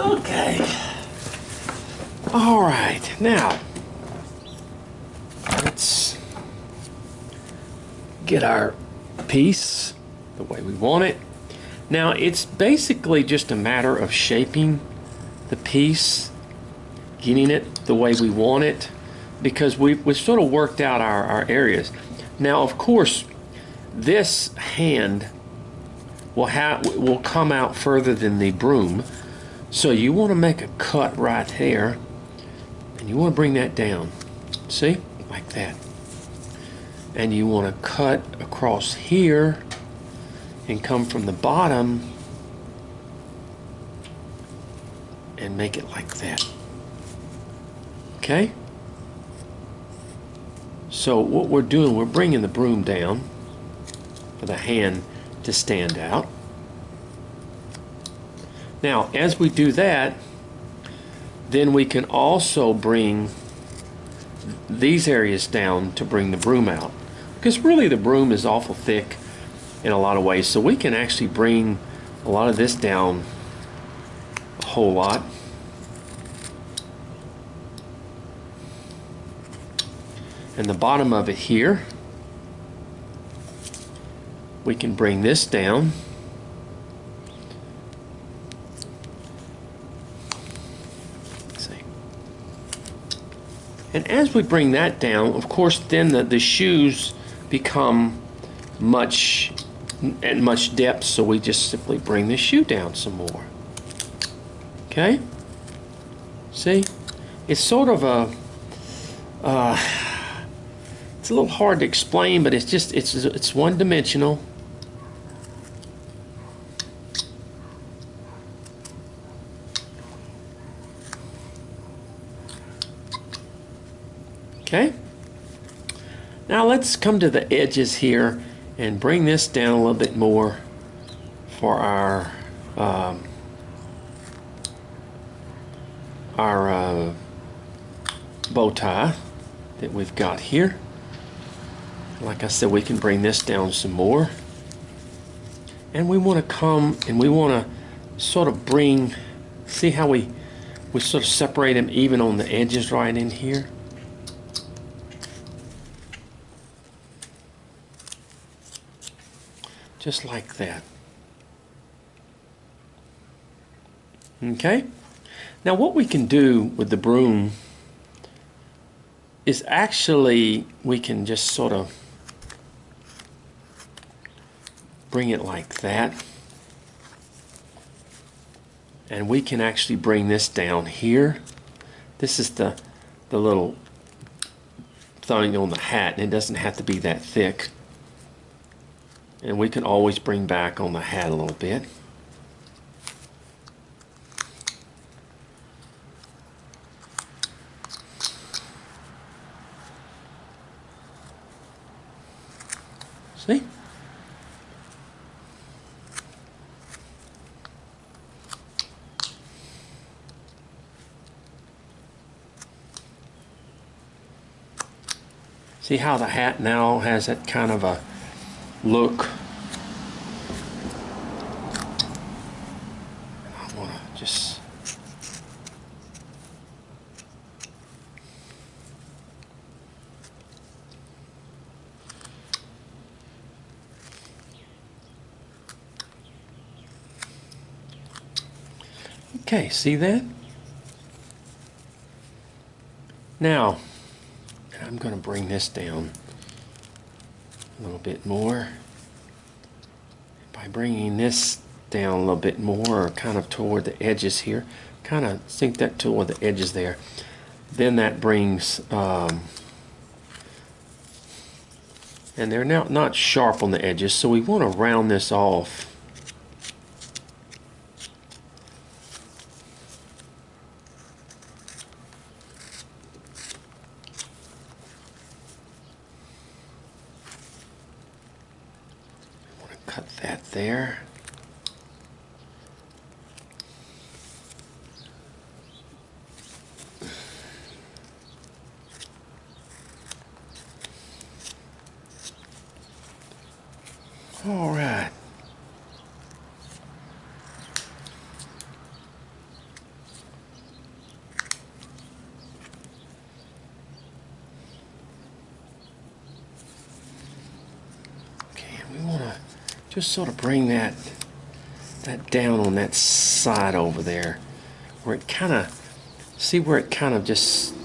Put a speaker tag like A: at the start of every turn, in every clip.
A: Okay. All right. Now, let's get our piece the way we want it. Now, it's basically just a matter of shaping the piece, getting it the way we want it, because we've sort of worked out our areas. Now, of course, this hand will come out further than the broom, so you want to make a cut right there, and you want to bring that down. See, like that. And you want to cut across here and come from the bottom and make it like that. Okay? So what we're doing, we're bringing the broom down for the hand to stand out. Now, as we do that, then we can also bring these areas down to bring the broom out. Because really the broom is awful thick in a lot of ways, so we can actually bring a lot of this down a whole lot. And the bottom of it here, we can bring this down. Let's see. And as we bring that down, of course, then the shoes become at much depth, so we just simply bring the shoe down some more. Okay? See? It's sort of a it's a little hard to explain, but it's one-dimensional. Okay? Now let's come to the edges here and bring this down a little bit more for our bow tie that we've got here. Like I said, we can bring this down some more, and we want to come and we want to sort of bring, see how we sort of separate them even on the edges right in here. Just like that. Okay? Now what we can do with the broom is actually we can just sort of bring it like that. And we can actually bring this down here. This is the little thing on the hat, and it doesn't have to be that thick. And we can always bring back on the hat a little bit. See? See how the hat now has that kind of a look? I want to just okay, see that? Now I'm going to bring this down a little bit more by bringing this down a little bit more, or kind of toward the edges here. Kind of sink that toward the edges there. Then that brings, and they're now not sharp on the edges, so we want to round this off. Cut that there. All right. just sort of bring that down on that side over there, where it kind of, see where it kind of just,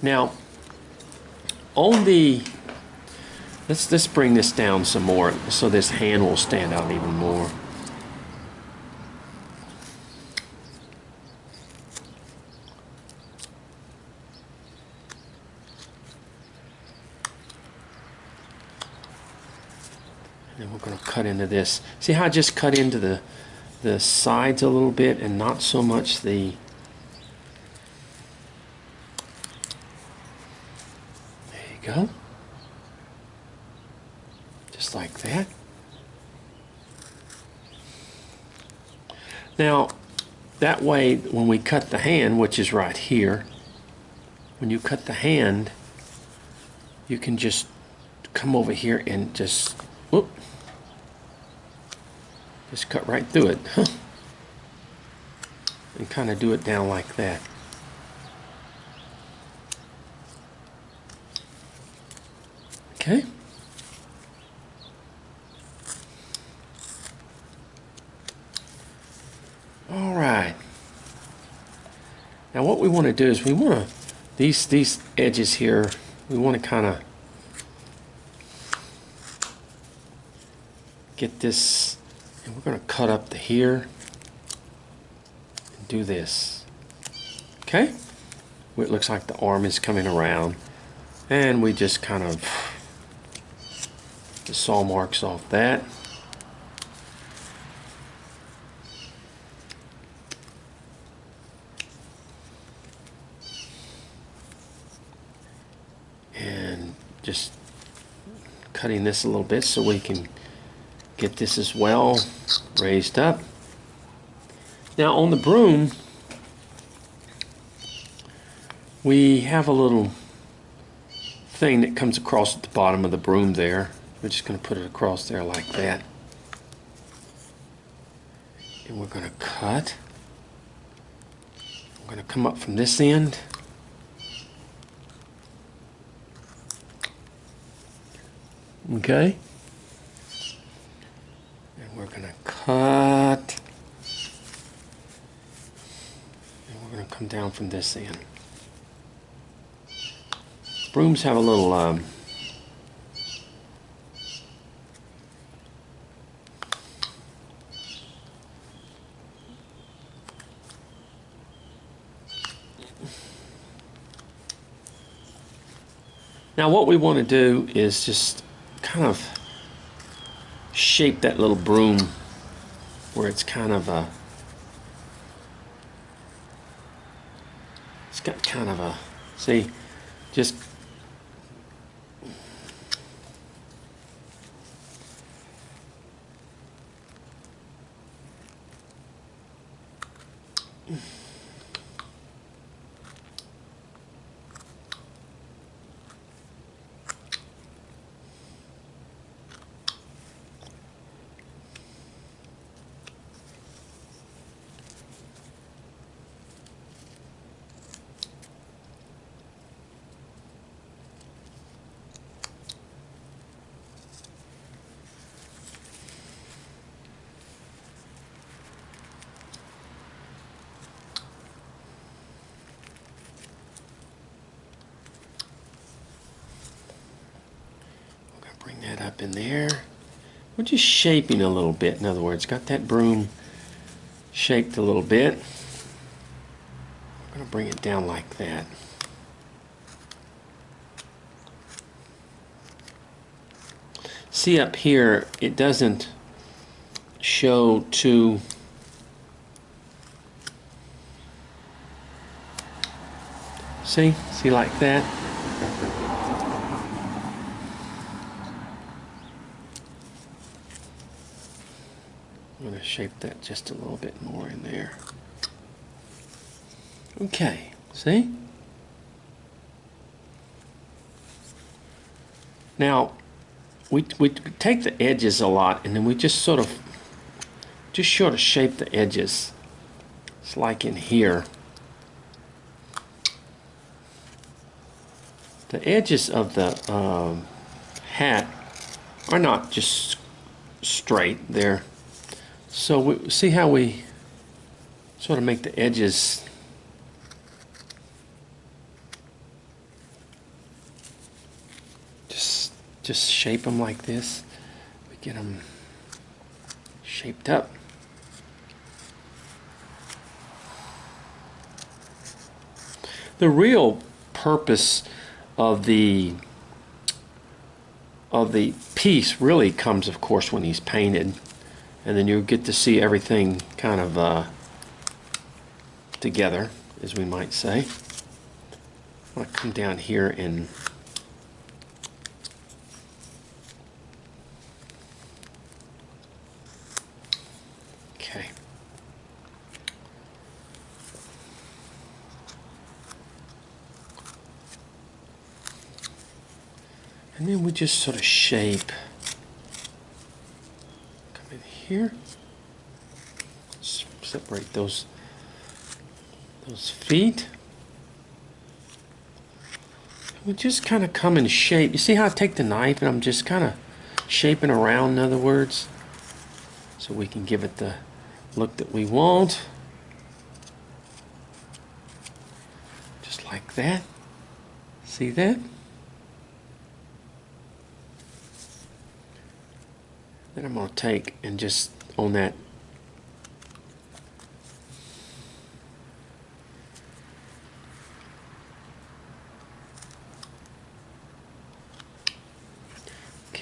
A: now on the, let's bring this down some more so this hand will stand out even more. And we're going to cut into this. See how I just cut into the sides a little bit and not so much the, there you go. Just like that. Now, that way when we cut the hand, which is right here, when you cut the hand, you can just come over here and just, whoop, just cut right through it, and kind of do it down like that. Okay. All right. Now what we want to do is we want to, these edges here, we want to kind of get this, and we're going to cut up to here and do this. Okay? It looks like the arm is coming around, and we just kind of the saw marks off that. And just cutting this a little bit so we can get this as well raised up. Now on the broom, we have a little thing that comes across at the bottom of the broom there. We're just going to put it across there like that. And we're going to cut. We're going to come up from this end. Okay. And we're going to cut. And we're going to come down from this end. Brooms have a little now what we want to do is just kind of shape that little broom where it's kind of a, it's got kind of a, see, just bring that up in there. We're just shaping a little bit. In other words, got that broom shaped a little bit. I'm going to bring it down like that. See up here, it doesn't show too, see like that? I'm going to shape that just a little bit more in there. Okay, see? Now, we take the edges a lot and then we just sort of shape the edges. It's like in here. the edges of the hat are not just straight there. So we see how we sort of make the edges just shape them like this. We get them shaped up. The real purpose of the piece really comes, of course, when he's painted, and then you get to see everything kind of together, as we might say. I'm going to come down here and okay. And then we just sort of shape. Come in here. Separate those feet. We just kind of come and shape. You see how I take the knife and I'm just kind of shaping around, in other words, so we can give it the look that we want. Just like that. See that? Then I'm going to take and just on that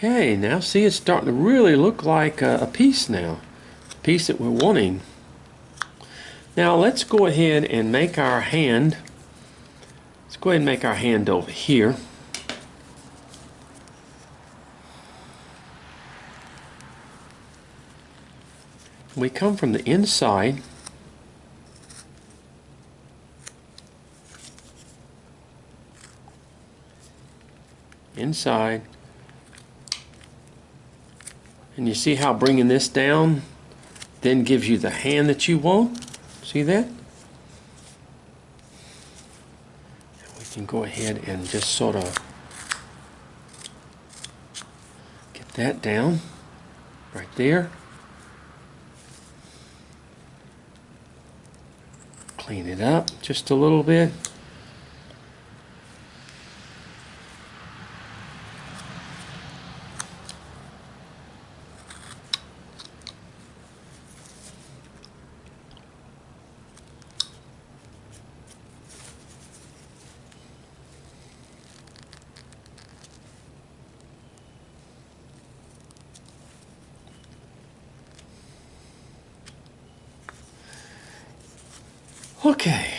A: okay, now see, it's starting to really look like a piece now, a piece that we're wanting. Now let's go ahead and make our hand. Let's go ahead and make our hand over here. We come from the inside. Inside. And you see how bringing this down then gives you the hand that you want? See that? And we can go ahead and just sort of get that down right there. Clean it up just a little bit. Okay,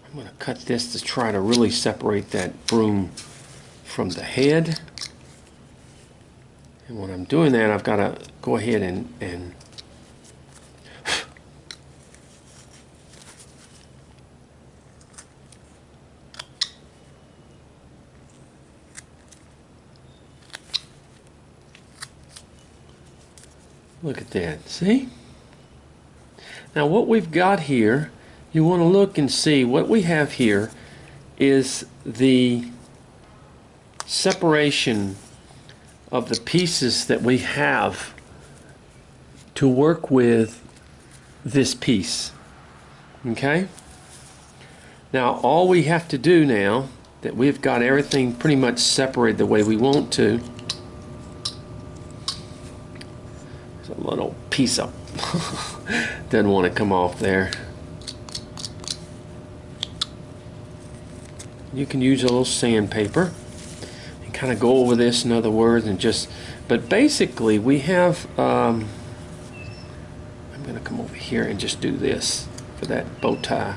A: I'm going to cut this to try to really separate that broom from the head. And when I'm doing that, I've got to go ahead and look at that, see? Now what we've got here, you want to look and see what we have here is the separation of the pieces that we have to work with this piece. Okay? Now all we have to do now that we've got everything pretty much separated the way we want to, there's a little piece up. Doesn't want to come off there. You can use a little sandpaper and kind of go over this, in other words, and just, but basically we have, I'm going to come over here and just do this for that bow tie.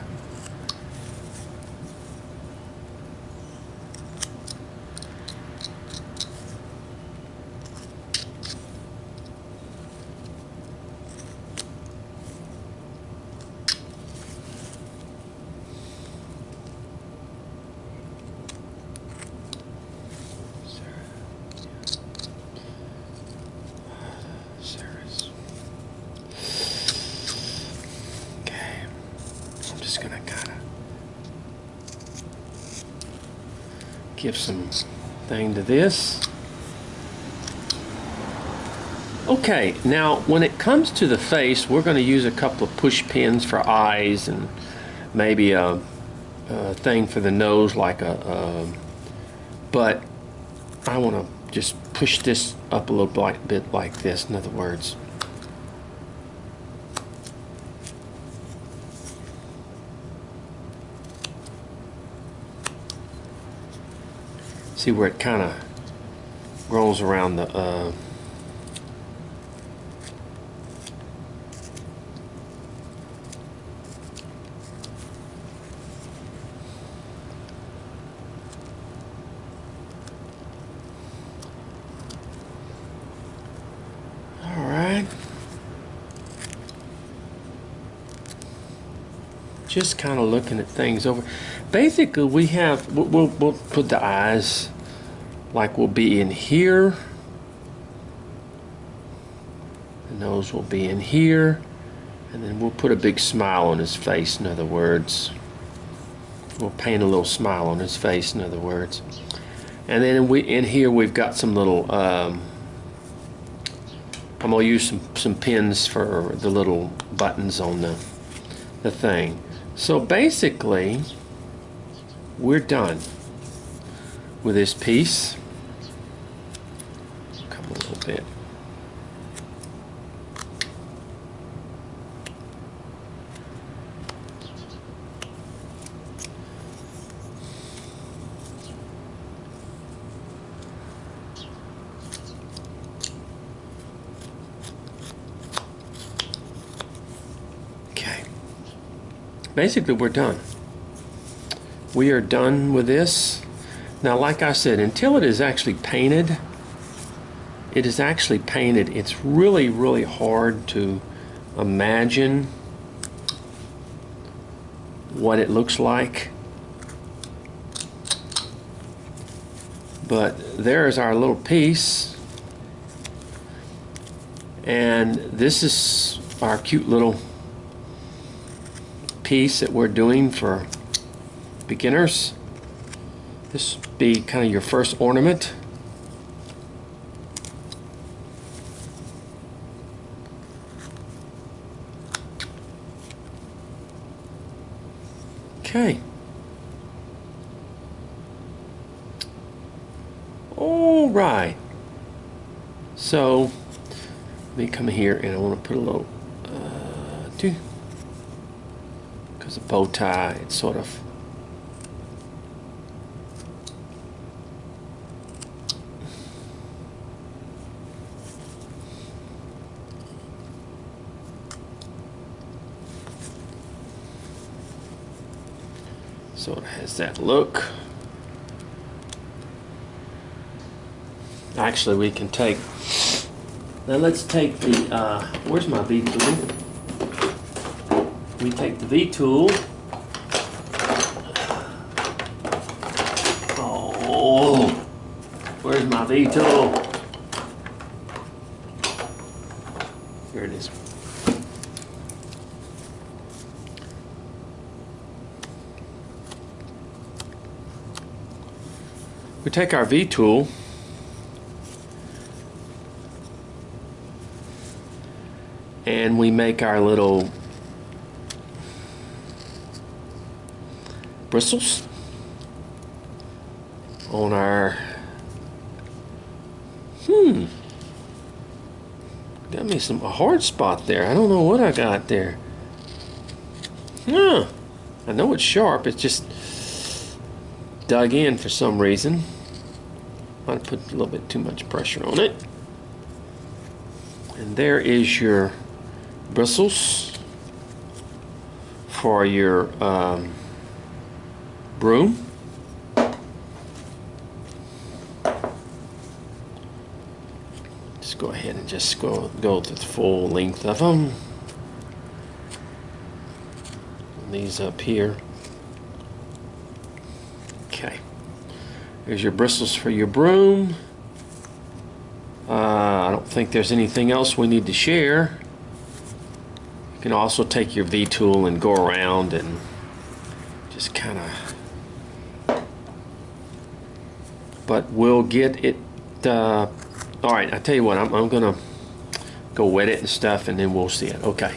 A: give some thing to this. Okay, now when it comes to the face, we're going to use a couple of push pins for eyes and maybe a thing for the nose, like but I want to just push this up a little bit like this, in other words. See where it kind of rolls around the all right. Just kind of looking at things over. Basically, we'll put the eyes like we'll be in here. The nose will be in here, and then we'll put a big smile on his face. In other words, we'll paint a little smile on his face. In other words, and then in here we've got some little. I'm gonna use some pins for the little buttons on the thing. So basically, we're done with this piece. Come a little bit. Okay. Basically, we're done. We are done with this. Now, like I said, until it is actually painted, it's really, really hard to imagine what it looks like. But there's our little piece. And this is our cute little piece that we're doing for beginners. This would be kind of your first ornament. Okay. All right. So let me come here and I want to put a little because the bow tie, it's sort of so it has that look. Actually, we can take, now let's take the, where's my V tool? We take the V tool. Oh, where's my V tool? Here it is. We take our V tool and we make our little bristles on our got me a hard spot there. I don't know what I got there. I know it's sharp, it's just dug in for some reason. Might have put a little bit too much pressure on it. And there is your bristles for your broom. Just go ahead and just go to the full length of them. And these up here. Okay. There's your bristles for your broom. I don't think there's anything else we need to share. You can also take your V tool and go around and just kind of but we'll get it. All right, I tell you what, I'm gonna go wet it and stuff, and then we'll see it. Okay.